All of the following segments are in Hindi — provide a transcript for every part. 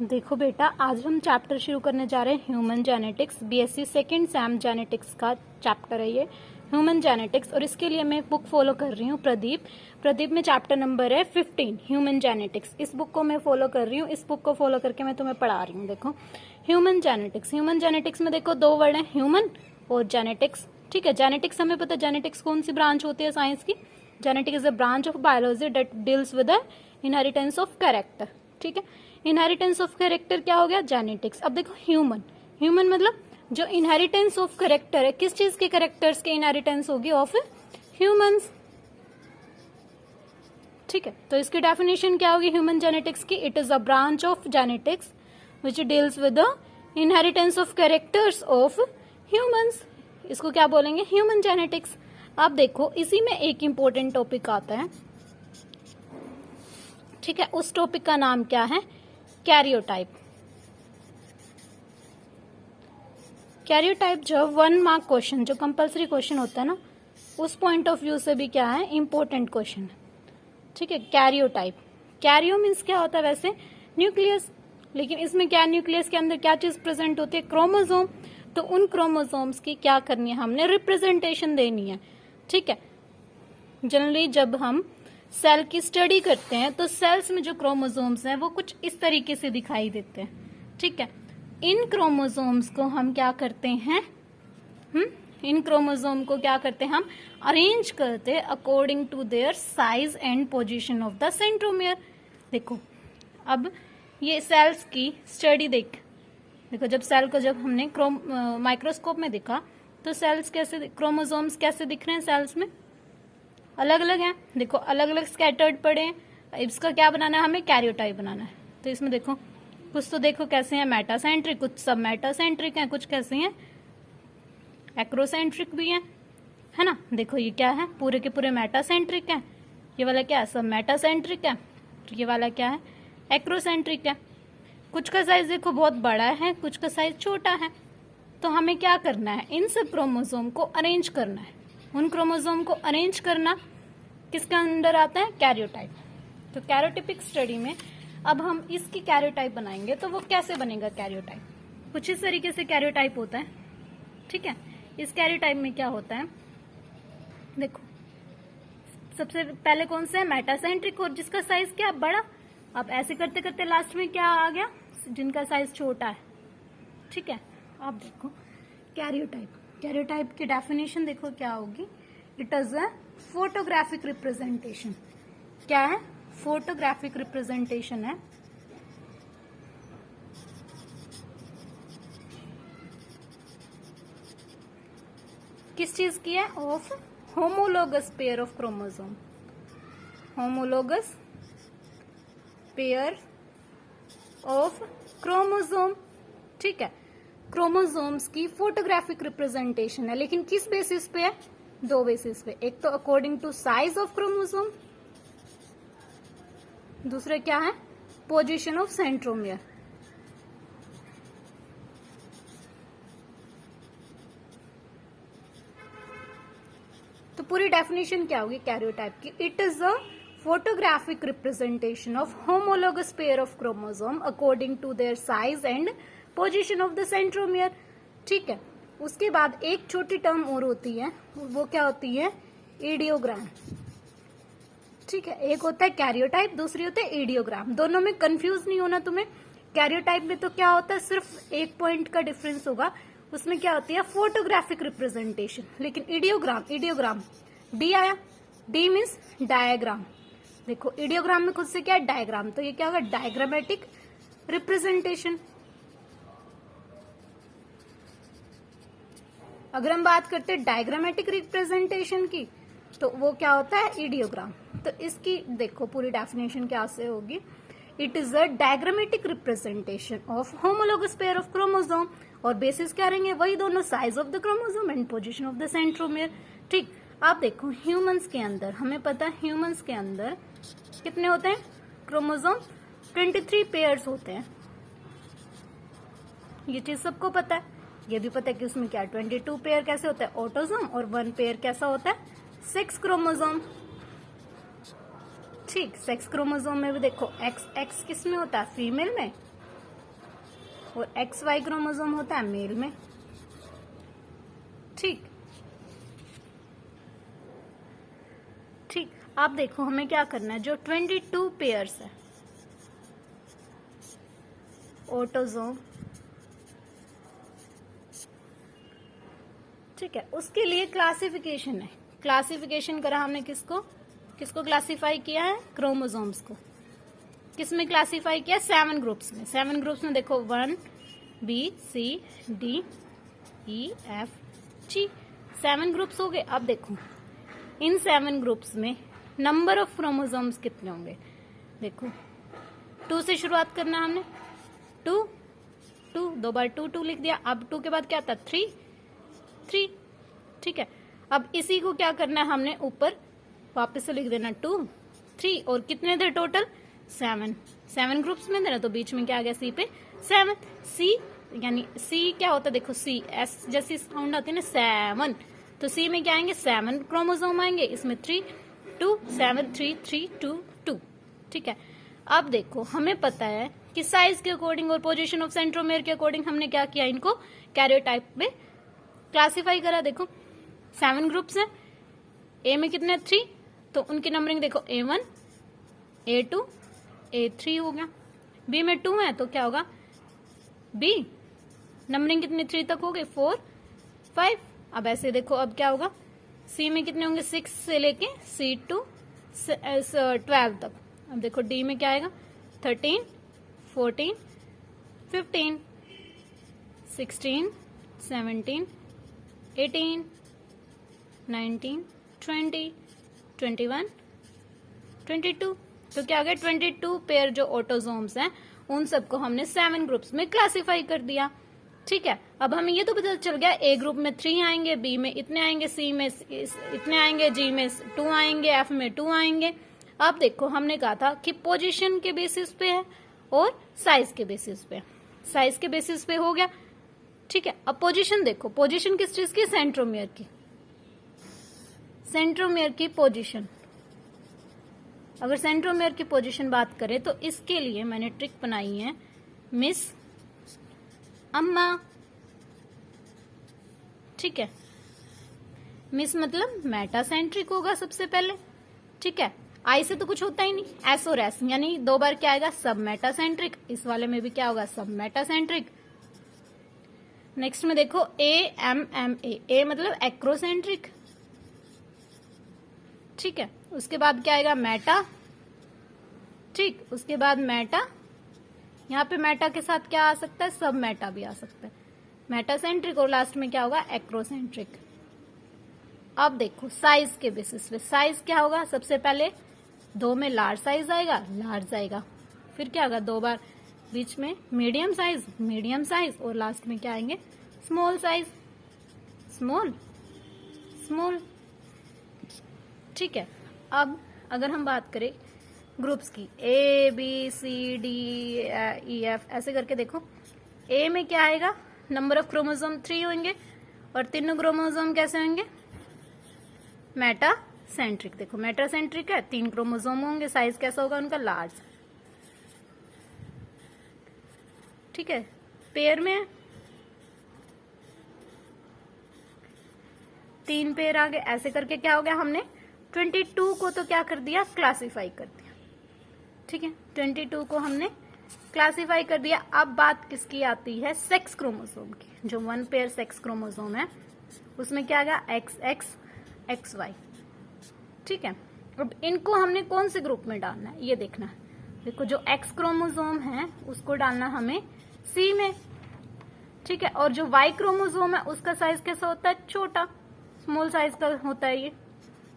देखो बेटा, आज हम चैप्टर शुरू करने जा रहे हैं human genetics. BSc second Sam genetics का चैप्टर है ये ह्यूमन जेनेटिक्स, और इसके लिए मैं एक बुक फॉलो कर रही हूँ प्रदीप में चैप्टर नंबर है 15 ह्यूमन जेनेटिक्स। इस बुक को मैं फॉलो कर रही हूँ, इस बुक को फॉलो करके मैं तुम्हें पढ़ा रही हूँ। देखो ह्यूमन जेनेटिक्स में देखो दो वर्ड है, ह्यूमन और जेनेटिक्स। ठीक है, जेनेटिक्स हमें पता है जेनेटिक्स कौन सी ब्रांच होती है साइंस की। Genetic is a branch of biology that deals with the inheritance of character. ठीक है, इनहेरिटेंस ऑफ कैरेक्टर क्या हो गया, जेनेटिक्स। अब देखो ह्यूमन मतलब जो इनहेरिटेंस ऑफ कैरेक्टर है, किस चीज के कैरेक्टर्स के इनहेरिटेंस होगी, ऑफ ह्यूमंस। ठीक है, तो इसकी डेफिनेशन क्या होगी ह्यूमन जेनेटिक्स की, it is a branch of genetics which deals with the inheritance of characters of humans. इसको क्या बोलेंगे, ह्यूमन जेनेटिक्स। अब देखो इसी में एक इंपॉर्टेंट टॉपिक आता है। ठीक है, उस टॉपिक का नाम क्या है, कैरियोटाइप। कैरियोटाइप जो 1 मार्क क्वेश्चन, जो कंपलसरी क्वेश्चन होता है ना, उस पॉइंट ऑफ व्यू से भी क्या है, इंपॉर्टेंट क्वेश्चन है। ठीक है, कैरियोटाइप। कैरियो मीन्स क्या होता है वैसे, न्यूक्लियस, लेकिन इसमें क्या, न्यूक्लियस के अंदर क्या चीज प्रेजेंट होती है, क्रोमोसोम। तो उन क्रोमोसोम्स की क्या करनी है, हमने रिप्रेजेंटेशन देनी है। ठीक है, जनरली जब हम सेल की स्टडी करते हैं तो सेल्स में जो क्रोमोसोम्स हैं वो कुछ इस तरीके से दिखाई देते हैं। ठीक है, इन क्रोमोसोम्स को हम क्या करते हैं, इन क्रोमोसोम को क्या करते हैं, हम अरेंज करते हैं according to their size and position of the centromere. देखो अब ये सेल्स की स्टडी देखो जब सेल को जब हमने माइक्रोस्कोप में देखा तो सेल्स कैसे, क्रोमोसोम्स कैसे दिख रहे हैं, सेल्स में अलग अलग हैं। देखो अलग अलग स्कैटर्ड पड़े हैं। इसका क्या बनाना है, हमें कैरियोटाइप बनाना है। तो इसमें देखो कुछ तो देखो कैसे हैं, मेटासेंट्रिक, कुछ सब मेटासेंट्रिक हैं, कुछ कैसे हैं, एक्रोसेंट्रिक भी हैं, है ना। देखो ये क्या है, पूरे के पूरे मेटासेंट्रिक हैं। ये वाला क्या है, सब मेटासेंट्रिक है। ये वाला क्या है, एक्रोसेंट्रिक है। कुछ का साइज देखो बहुत बड़ा है, कुछ का साइज छोटा है। तो हमें क्या करना है, इन सब क्रोमोसोम को अरेंज करना है। उन क्रोमोसोम को अरेंज करना किसके अंदर आता है, कैरियोटाइप। तो कैरियोटिपिक स्टडी में अब हम इसकी कैरियोटाइप बनाएंगे, तो वो कैसे बनेगा कैरियोटाइप, कुछ इस तरीके से कैरियोटाइप होता है। ठीक है, इस कैरियोटाइप में क्या होता है, देखो सबसे पहले कौन सा है, मेटासेंट्रिक, और जिसका साइज क्या बड़ा। अब ऐसे करते करते लास्ट में क्या आ गया, जिनका साइज छोटा है। ठीक है, अब देखो कैरियोटाइप की डेफिनेशन देखो क्या होगी, it is a photographic representation. क्या है, फोटोग्राफिक रिप्रेजेंटेशन है किस चीज की है, of homologous pair of chromosome. Homologous pair of chromosome. ठीक है, क्रोमोसोम्स की फोटोग्राफिक रिप्रेजेंटेशन है, लेकिन किस बेसिस पे है, दो बेसिस पे। एक तो according to size of chromosome, दूसरा क्या है, पोजीशन ऑफ सेंट्रोमियर। तो पूरी डेफिनेशन क्या होगी कैरियोटाइप की, it is a photographic representation of homologous pair of chromosome according to their size and position of the centromere. ठीक है, उसके बाद एक छोटी टर्म और होती है, वो क्या होती है, इडियोग्राम। ठीक है, एक होता है कैरियोटाइप, दूसरी होता है इडियोग्राम। दोनों में कंफ्यूज नहीं होना तुम्हें। कैरियोटाइप में तो क्या होता है, सिर्फ एक पॉइंट का डिफरेंस होगा, उसमें क्या होती है, फोटोग्राफिक रिप्रेजेंटेशन। लेकिन इडियोग्राम डी आया, डी मीन्स डायग्राम। देखो इडियोग्राम में खुद से क्या है, डायग्राम, तो ये क्या होगा, डायग्रामेटिक रिप्रेजेंटेशन। अगर हम बात करते हैं डायग्रामेटिक रिप्रेजेंटेशन की, तो वो क्या होता है, इडियोग्राम। तो इसकी देखो पूरी डेफिनेशन क्या से होगी, it is a diagrammatic representation of homologous pair of chromosome, और बेसिस क्या रहेंगे, वही दोनों, size of the chromosome and position of the centromere. ठीक, आप देखो ह्यूमंस के अंदर, हमें पता है ह्यूमंस के अंदर कितने होते हैं क्रोमोसोम, 23 पेयर्स होते हैं। ये चीज सबको पता है। ये भी पता है कि उसमें क्या 22 पेयर कैसे होता है, ऑटोसोम, और 1 पेयर कैसा होता है, 6 क्रोमोसोम। ठीक, सेक्स क्रोमोसोम में भी देखो एक्स किस में होता है, फीमेल में, और XY क्रोमोसोम होता है मेल में। ठीक, आप देखो हमें क्या करना है, जो 22 पेयर्स है ऑटोसोम, ठीक है, उसके लिए क्लासिफिकेशन है। क्लासिफिकेशन करा हमने किसको क्लासिफाई किया है, क्रोमोसोम्स को। किस में क्लासिफाई किया, 7 ग्रुप्स में। 7 ग्रुप्स में देखो 1 B C D E F G, 7 groups हो गए। अब देखो इन 7 ग्रुप्स में नंबर ऑफ क्रोमोसोम्स कितने होंगे, देखो 2 से शुरुआत करना हमने, 2 2 बार 2 लिख दिया। अब 2 के बाद क्या था, 3, ठीक है। अब इसी को क्या करना है, हमने ऊपर वापस से लिख देना 2 3, और कितने थे टोटल, 7 ग्रुप्स में देना, तो बीच में क्या आ गया, C पे 7। C यानी C क्या होता है, देखो C S जैसी साउंड आती है ना, 7, तो C में क्या आएंगे, 7 क्रोमोसोम आएंगे। इसमें 3 2 7 3 3 2 2, ठीक है। अब देखो हमें पता है कि साइज के अकॉर्डिंग और पोजीशन ऑफ सेंट्रोमेयर के अकॉर्डिंग हमने क्या किया, इनको कैरियोटाइप में क्लासिफाई करा। देखो 7 ग्रुप्स हैं, ए में कितने 3, तो उनकी नंबरिंग देखो A1 A2 A3 हो गया। बी में 2 है तो क्या होगा, बी नंबरिंग कितनी 3 तक हो गई, 4 5। अब ऐसे देखो अब क्या होगा, सी में कितने होंगे, 6 से लेके C2 12 तक। अब देखो डी में क्या आएगा, 13 14 15 16 17 18 19 20 21 22। तो क्या आ गया, 22 पेयर जो ऑटोसोम्स हैं उन सबको हमने 7 ग्रुप्स में क्लासिफाई कर दिया। ठीक है, अब हमें ये तो पता चल गया ए ग्रुप में 3 आएंगे, बी में इतने आएंगे, सी में इतने आएंगे, जी में 2 आएंगे, एफ में 2 आएंगे। अब देखो हमने कहा था कि पोजीशन के बेसिस पे है और साइज के बेसिस पे। साइज के बेसिस पे हो गया, ठीक है। अब पोजीशन देखो, पोजीशन किस चीज की, सेंट्रोमियर की। सेंट्रोमियर की पोजीशन, अगर सेंट्रोमियर की पोजीशन बात करें तो इसके लिए मैंने ट्रिक बनाई है, मिस अम्मा, ठीक है। मिस मतलब मेटासेंट्रिक होगा सबसे पहले, ठीक है। आई से तो कुछ होता ही नहीं, एस और एस यानी 2 बार क्या आएगा, सब मेटासेंट्रिक। इस वाले में भी क्या होगा, सब मेटासेंट्रिक। नेक्स्ट में देखो ए एम एम ए मतलब एक्रोसेंट्रिक, ठीक है। उसके बाद क्या आएगा, मेटा, ठीक। उसके बाद मेटा, यहाँ पे मेटा के साथ क्या आ सकता है, सब मेटा भी आ सकता है, मेटासेंट्रिक। और लास्ट में क्या होगा, एक्रोसेंट्रिक। अब देखो साइज के बेसिस पे, साइज क्या होगा, सबसे पहले 2 में लार्ज साइज आएगा, लार्ज आएगा। फिर क्या होगा, 2 बार बीच में मीडियम साइज, मीडियम साइज, और लास्ट में क्या आएंगे, स्मॉल साइज, स्मॉल, स्मॉल, ठीक है। अब अगर हम बात करें ग्रुप्स की, A B C D E F ऐसे करके देखो, ए में क्या आएगा, नंबर ऑफ क्रोमोसोम 3 होंगे, और तीनों क्रोमोसोम कैसे होंगे, मेटासेंट्रिक। देखो मेटासेंट्रिक है, 3 क्रोमोसोम होंगे, साइज कैसा होगा उनका, लार्ज, ठीक है। पेयर में 3 पेयर आ गए, ऐसे करके क्या हो गया, हमने 22 को तो क्या कर दिया, क्लासिफाई कर दिया, ठीक है। 22 को हमने क्लासिफाई कर दिया। अब बात किसकी आती है, सेक्स क्रोमोसोम की। जो 1 पेयर सेक्स क्रोमोसोम है उसमें क्या आएगा, XX XY, ठीक है। अब इनको हमने कौन से ग्रुप में डालना है ये देखना है। देखो जो X क्रोमोसोम है उसको डालना हमें C में, ठीक है। और जो Y क्रोमोसोम है उसका साइज कैसा होता है, छोटा, स्मॉल साइज का होता है ये,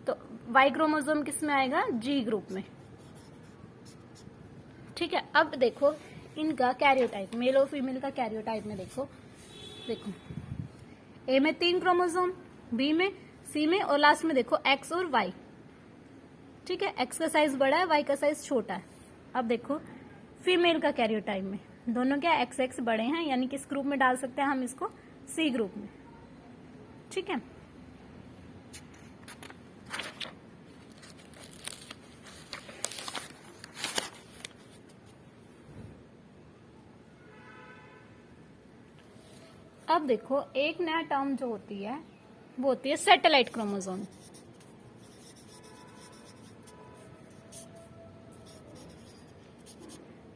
तो Y क्रोमोसोम किस में आएगा, G ग्रुप में, ठीक है। अब देखो इनका कैरियोटाइप, मेल और फीमेल का कैरियोटाइप में देखो, देखो ए में 3 क्रोमोसोम, बी में, सी में, और लास्ट में देखो एक्स और वाई, ठीक है। एक्स का साइज बड़ा है, वाई का साइज छोटा है। अब देखो फीमेल का कैरियोटाइप में दोनों क्या XX बड़े हैं, यानी किस ग्रुप में डाल सकते हैं हम इसको, सी ग्रुप में, ठीक है। अब देखो एक नया टर्म जो होती है वो होती है सैटेलाइट क्रोमोसोम।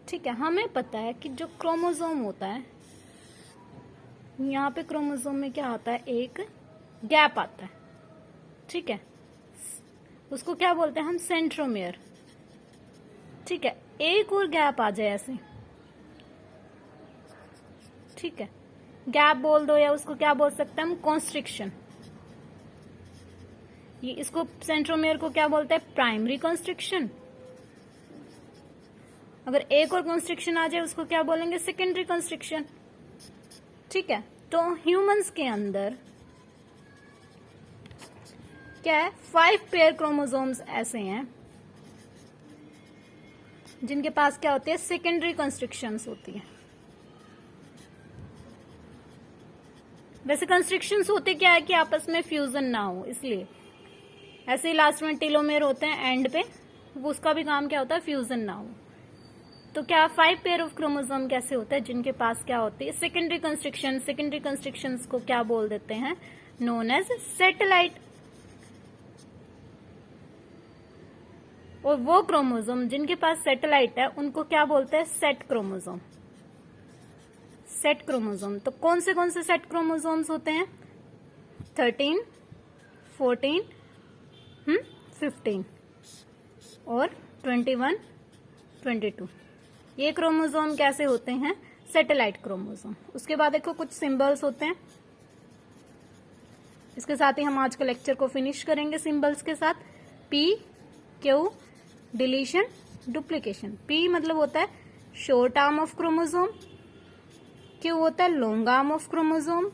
ठीक है, हमें पता है कि जो क्रोमोसोम होता है, यहाँ पे क्रोमोसोम में क्या आता है, एक गैप आता है। ठीक है, उसको क्या बोलते हैं हम, सेंट्रोमियर। ठीक है, एक और गैप आ जाए ऐसे, ठीक है, गैप बोल दो या उसको क्या बोल सकते हैं हम, कॉन्स्ट्रिक्शन। ये इसको सेंट्रोमियर को क्या बोलते हैं, प्राइमरी कॉन्स्ट्रिक्शन। अगर एक और कॉन्स्ट्रिक्शन आ जाए उसको क्या बोलेंगे, सेकेंडरी कॉन्स्ट्रिक्शन। ठीक है, तो ह्यूमंस के अंदर क्या है, 5 पेयर क्रोमोसोम्स ऐसे हैं जिनके पास क्या होती है, सेकेंडरी कॉन्स्ट्रिक्शंस होती है। वैसे कॉन्स्ट्रिक्शंस होते क्या है कि आपस में फ्यूजन ना हो, इसलिए ऐसे ही लास्ट में टेलोमेयर होते हैं एंड पे, वो उसका भी काम क्या होता है, फ्यूजन ना हो। तो क्या 5 पेयर ऑफ क्रोमोसोम कैसे होता है, जिनके पास क्या होती है, सेकेंडरी कंस्ट्रक्शन। सेकेंडरी कंस्ट्रक्शंस को क्या बोल देते हैं, नोन एज सैटेलाइट। और वो क्रोमोसोम जिनके पास सैटेलाइट है उनको क्या बोलते हैं, सेट क्रोमोसोम। सेट क्रोमोसोम, तो कौन से सेट क्रोमोसोम्स होते हैं, 13, 14, 15 और 21, 22। ये क्रोमोसोम कैसे होते हैं, सैटेलाइट क्रोमोसोम। उसके बाद देखो कुछ सिंबल्स होते हैं। इसके साथ ही हम आज के लेक्चर को फिनिश करेंगे सिंबल्स के साथ। P, Q, deletion, duplication. P मतलब होता है short arm of chromosome, Q होता है long arm of chromosome,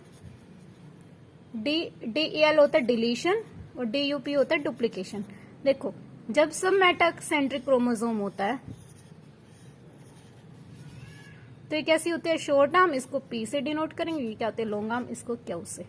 DEL होता है डिलीशन और DUP होता है डुप्लीकेशन। देखो जब सब मेटासेंट्रिक क्रोमोसोम होता है तो ये कैसी होती है, शॉर्ट आर्म, इसको P से डिनोट करेंगे। ये क्या होते हैं, लॉन्ग आर्म, इसको Q से।